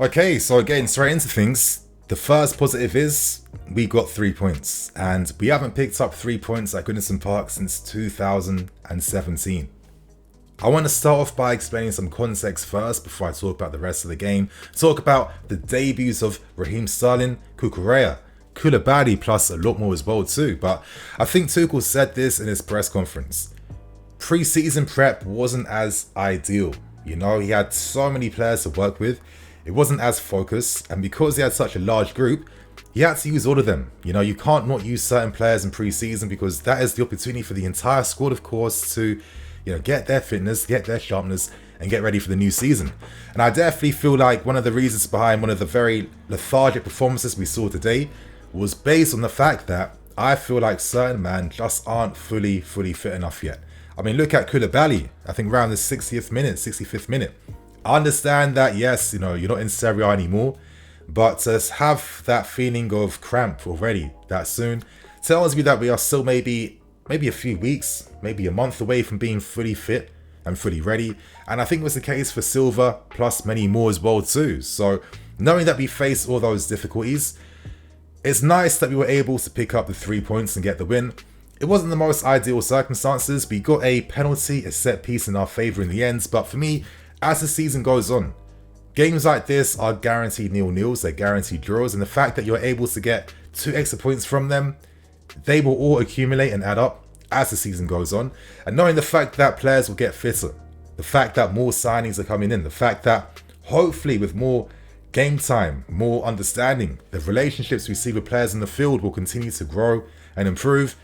Okay, so getting straight into things, the first positive is we got 3 points, and we haven't picked up 3 points at Goodison Park since 2017. I want to start off by explaining some context first before I talk about the rest of the game. Talk about the debuts of Raheem Sterling, CUCURELLA, Koulibaly, plus a lot more as well too. But I think Tuchel said this in his press conference. Pre-season prep wasn't as ideal. You know, he had so many players to work with. It wasn't as focused, and because he had such a large group, he had to use all of them. You know, you can't not use certain players in pre-season because that is the opportunity for the entire squad, of course, to, you know, get their fitness, get their sharpness, and get ready for the new season. And I definitely feel like one of the reasons behind one of the very lethargic performances we saw today was based on the fact that I feel like certain men just aren't fully fit enough yet. I mean, look at Koulibaly, I think around the 60th minute, 65th minute. I understand that, yes, you know, you're not in Serie A anymore, but to have that feeling of cramp already that soon tells me that we are still maybe a few weeks, maybe a month away from being fully fit and fully ready. And I think it was the case for Silva, plus many more as well too. So knowing that we faced all those difficulties, it's nice that we were able to pick up the 3 points and get the win. It wasn't the most ideal circumstances. We got a penalty, a set piece in our favour in the end, but for me, as the season goes on, games like this are guaranteed nil-nils, they're guaranteed draws, and the fact that you're able to get 2 extra points from them, they will all accumulate and add up as the season goes on. And knowing the fact that players will get fitter, the fact that more signings are coming in, the fact that hopefully with more game time, more understanding, the relationships we see with players in the field will continue to grow and improve.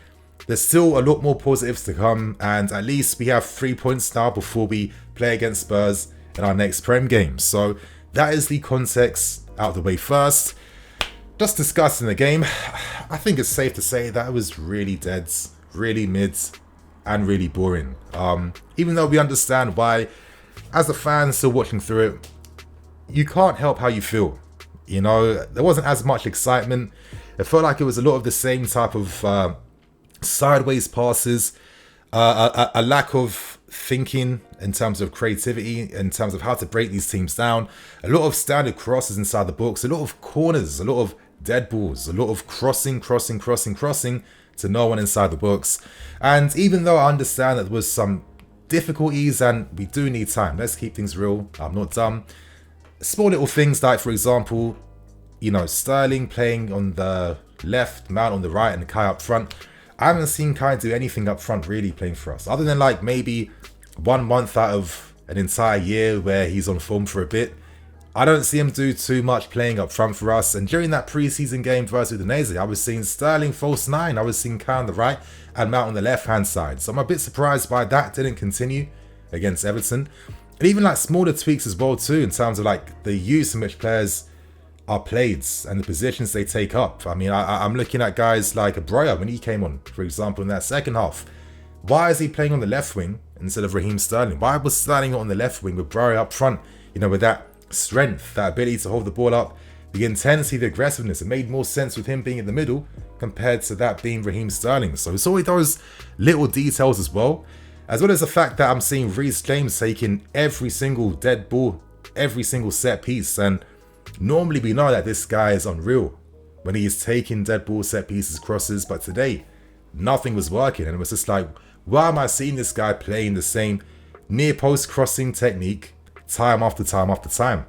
There's still a lot more positives to come, and at least we have 3 points now before we play against Spurs in our next Prem game. So that is the context out of the way first. Just discussing the game, I think it's safe to say that it was really dead, really mid, and really boring. Even though we understand why, as a fan still watching through it, you can't help how you feel. You know, there wasn't as much excitement. It felt like it was a lot of the same type of sideways passes, a lack of thinking in terms of creativity, in terms of how to break these teams down, a lot of standard crosses inside the box, a lot of corners, a lot of dead balls, a lot of crossing to no one inside the box. And even though I understand that there was some difficulties and we do need time, let's keep things real, I'm not dumb. Small little things like, for example, you know, Sterling playing on the left, Mount on the right, and Kai up front. I haven't seen Kai do anything up front really playing for us, other than like maybe 1 month out of an entire year where he's on form for a bit. I don't see him do too much playing up front for us. And during that pre-season game versus Udinese, I was seeing Sterling false 9, I was seeing Kai on the right and Mount on the left-hand side. So I'm a bit surprised why that didn't continue against Everton. And even like smaller tweaks as well too, in terms of like the use in which players are played and the positions they take up. I mean, I'm looking at guys like Broya when he came on, for example, in that second half. Why is he playing on the left wing instead of Raheem Sterling? Why was Sterling on the left wing with Broya up front, you know, with that strength, that ability to hold the ball up, the intensity, the aggressiveness? It made more sense with him being in the middle compared to that being Raheem Sterling. So it's always those little details as well as the fact that I'm seeing Reece James taking every single dead ball, every single set piece. And normally we know that this guy is unreal when he is taking dead ball, set pieces, crosses, but today nothing was working, and it was just like, why am I seeing this guy playing the same near post crossing technique time after time after time?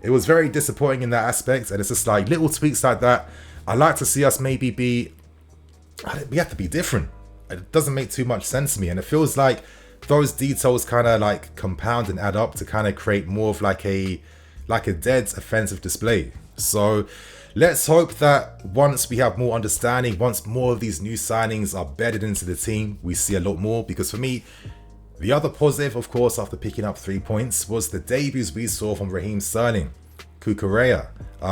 It was very disappointing in that aspect, and it's just like little tweaks like that. I like to see us maybe we have to be different. It doesn't make too much sense to me, and it feels like those details kind of like compound and add up to kind of create more of like a dead offensive display. So let's hope that once we have more understanding, once more of these new signings are bedded into the team, we see a lot more. Because for me, the other positive, of course, after picking up 3 points, was the debuts we saw from Raheem Sterling, CUCURELLA,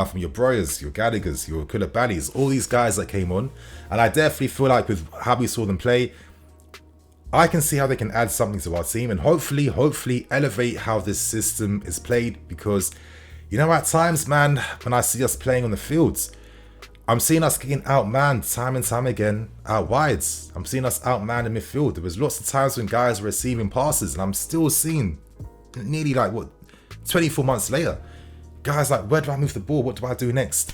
from your Broyas, your Gallaghers, your Koulibalys, all these guys that came on. And I definitely feel like with how we saw them play, I can see how they can add something to our team and hopefully elevate how this system is played. Because, you know, at times, man, when I see us playing on the fields, I'm seeing us getting outmanned time and time again out wides. I'm seeing us outmanned in midfield. There was lots of times when guys were receiving passes, and I'm still seeing nearly like 24 months later, guys like, where do I move the ball? What do I do next?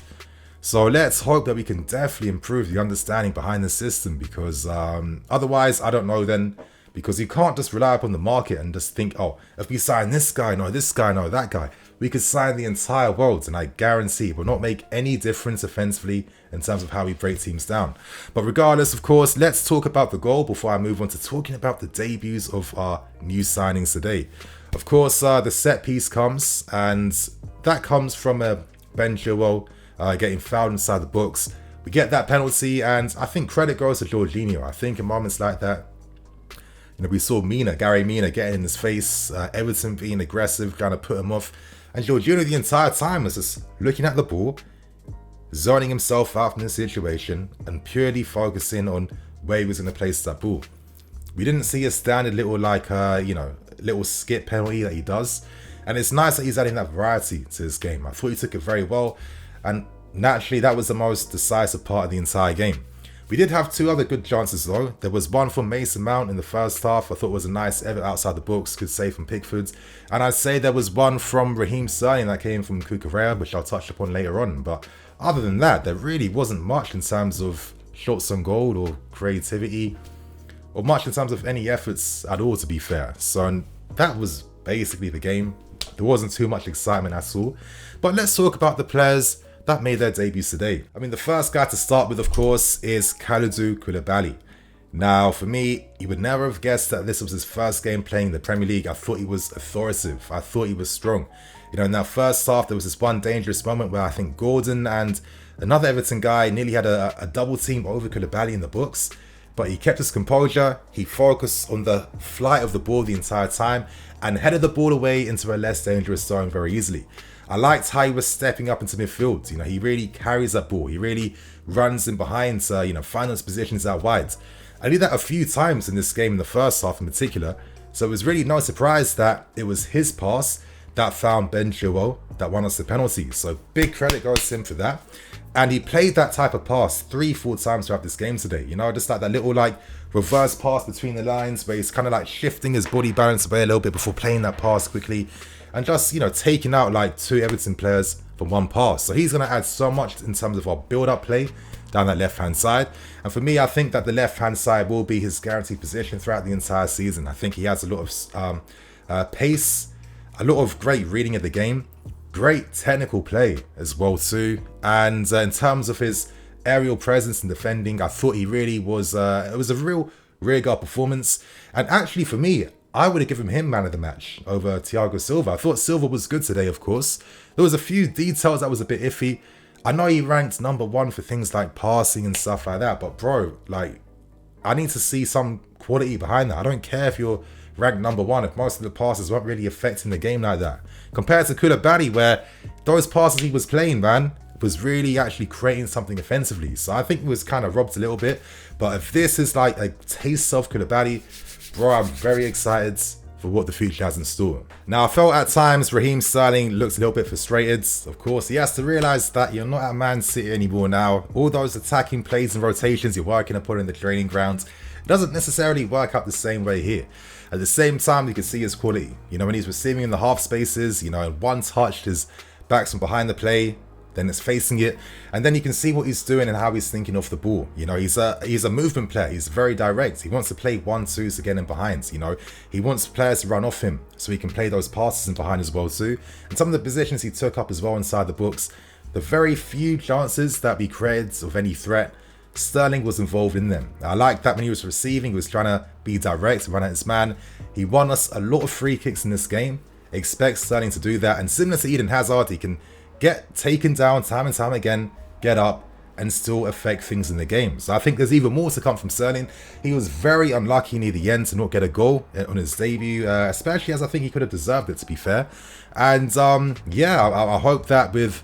So let's hope that we can definitely improve the understanding behind the system, because otherwise, I don't know then, because you can't just rely upon the market and just think, oh, if we sign this guy, no, that guy, we could sign the entire world, and I guarantee it will not make any difference offensively in terms of how we break teams down. But regardless, of course, let's talk about the goal before I move on to talking about the debuts of our new signings today. Of course, the set piece comes, and that comes from Ben Chilwell getting fouled inside the box. We get that penalty, and I think credit goes to Jorginho. I think in moments like that, we saw Gary Mina getting in his face, Everton being aggressive, trying to put him off. And Jorginho the entire time was just looking at the ball, zoning himself out from the situation, and purely focusing on where he was going to place that ball. We didn't see a standard little little skip penalty that he does. And it's nice that he's adding that variety to his game. I thought he took it very well. And naturally, that was the most decisive part of the entire game. We did have two other good chances though. There was one from Mason Mount in the first half. I thought it was a nice effort outside the box, good save from Pickford. And I'd say there was one from Raheem Sterling that came from CUCURELLA, which I'll touch upon later on. But other than that, there really wasn't much in terms of shots on goal or creativity, or much in terms of any efforts at all, to be fair. So that was basically the game. There wasn't too much excitement at all. But let's talk about the players that made their debuts today. I mean, the first guy to start with, of course, is Koulibaly. Now, for me, you would never have guessed that this was his first game playing in the Premier League. I thought he was authoritative. I thought he was strong. In that first half, there was this one dangerous moment where I think Gordon and another Everton guy nearly had a double team over Koulibaly in the box. But he kept his composure, he focused on the flight of the ball the entire time, and headed the ball away into a less dangerous zone very easily. I liked how he was stepping up into midfield. He really carries that ball. He really runs in behind to, find those positions out wide. I did that a few times in this game in the first half in particular. So it was really no surprise that it was his pass that found Ben Chilwell that won us the penalty. So big credit goes to him for that. And he played that type of pass 3-4 times throughout this game today. Just like that little reverse pass between the lines where he's kind of shifting his body balance away a little bit before playing that pass quickly. And just, taking out two Everton players from one pass. So he's going to add so much in terms of our build-up play down that left-hand side. And for me, I think that the left-hand side will be his guaranteed position throughout the entire season. I think he has a lot of pace, a lot of great reading of the game, great technical play as well too. And in terms of his aerial presence and defending, I thought he really was, it was a real rearguard performance. And actually for me, I would have given him man of the match over Thiago Silva. I thought Silva was good today, of course. There was a few details that was a bit iffy. I know he ranked number 1 for things like passing and stuff like that, but bro, I need to see some quality behind that. I don't care if you're ranked number 1 if most of the passes weren't really affecting the game like that. Compared to Koulibaly, where those passes he was playing, man, was really actually creating something offensively. So I think he was kind of robbed a little bit. But if this is a taste of Koulibaly, bro, I'm very excited for what the future has in store. Now, I felt at times Raheem Sterling looked a little bit frustrated. Of course, he has to realise that you're not at Man City anymore now. All those attacking plays and rotations you're working upon in the training ground, it doesn't necessarily work out the same way here. At the same time, you can see his quality. When he's receiving in the half spaces, in one touch, his back's from behind the play, then it's facing it, and then you can see what he's doing and how he's thinking off the ball. He's a movement player. He's very direct. He wants to play 1-2s to get in behind. He wants players to run off him so he can play those passes in behind as well too. And some of the positions he took up as well inside the books, the very few chances that we created of any threat, Sterling was involved in them. I like that when he was receiving, he was trying to be direct, run at his man. He won us a lot of free kicks in this game. Expect Sterling to do that. And similar to Eden Hazard, he can get taken down time and time again, get up, and still affect things in the game. So I think there's even more to come from Sterling. He was very unlucky near the end to not get a goal on his debut, especially as I think he could have deserved it, to be fair. And yeah, I hope that with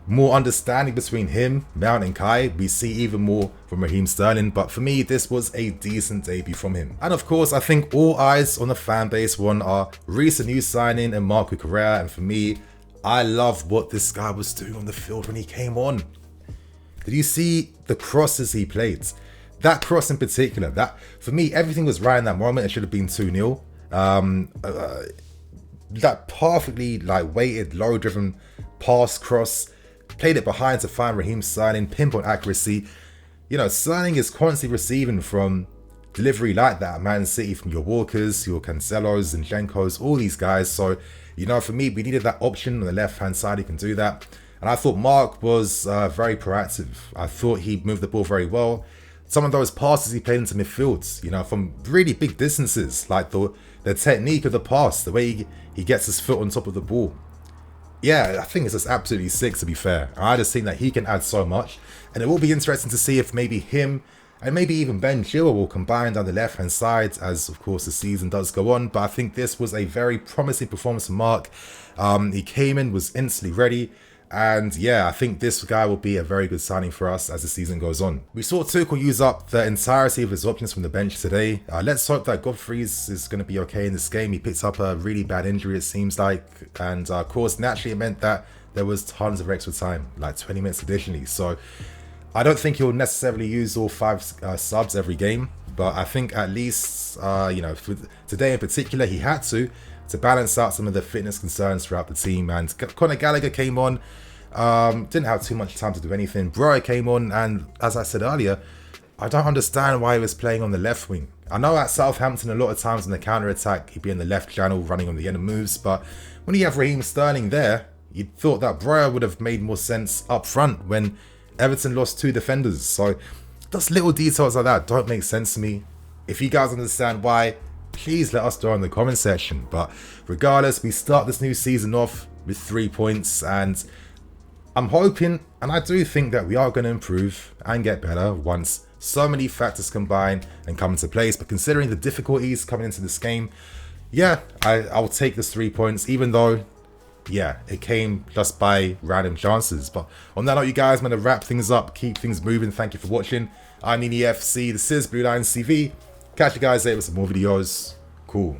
more understanding between him, Mount and Kai, we see even more from Raheem Sterling. But for me, this was a decent debut from him. And of course, I think all eyes on the fan base were on our recent new signing and Marc Cucurella. And for me, I love what this guy was doing on the field when he came on. Did you see the crosses he played? That cross in particular, that for me, everything was right in that moment. It should have been 2-0. That perfectly weighted, low driven pass, cross, played it behind to find Raheem Sterling, pinpoint accuracy. You know, Sterling is constantly receiving from delivery like that at Man City, from your Walkers, your Cancelos, and Zinchenko's, all these guys. So, you know, for me, we needed that option on the left-hand side. He can do that. And I thought Mark was very proactive. I thought he moved the ball very well. Some of those passes he played into midfield, you know, from really big distances, like the technique of the pass, the way he gets his foot on top of the ball. Yeah, I think it's just absolutely sick, to be fair. I just think that he can add so much. And it will be interesting to see if maybe him and maybe even Ben Chilwell will combine down the left-hand side as, of course, the season does go on. But I think this was a very promising performance from Mark. He came in, was instantly ready. And yeah, I think this guy will be a very good signing for us as the season goes on. We saw Tuchel use up the entirety of his options from the bench today. Let's hope that Godfrey's is going to be okay in this game. He picked up a really bad injury, it seems like. And of course, naturally, it meant that there was tons of extra time, like 20 minutes additionally. So I don't think he'll necessarily use all 5 subs every game. But I think at least, you know, for today in particular, he had to balance out some of the fitness concerns throughout the team. And Conor Gallagher came on, didn't have too much time to do anything. Broja came on, and as I said earlier, I don't understand why he was playing on the left wing. I know at Southampton, a lot of times in the counter-attack, he'd be in the left channel running on the end of moves, but when you have Raheem Sterling there, you'd thought that Broja would have made more sense up front when Everton lost 2 defenders. So just little details like that don't make sense to me. If you guys understand why, please let us know in the comment section. But regardless, we start this new season off with 3 points, and I'm hoping, and I do think that we are going to improve and get better once so many factors combine and come into place. But considering the difficulties coming into this game, yeah, I'll take this 3 points, even though, yeah, it came just by random chances. But on that note, you guys, I'm going to wrap things up, keep things moving. Thank you for watching. I'm NiniFC, this is Blue Lions TV. Catch you guys later with some more videos. Cool.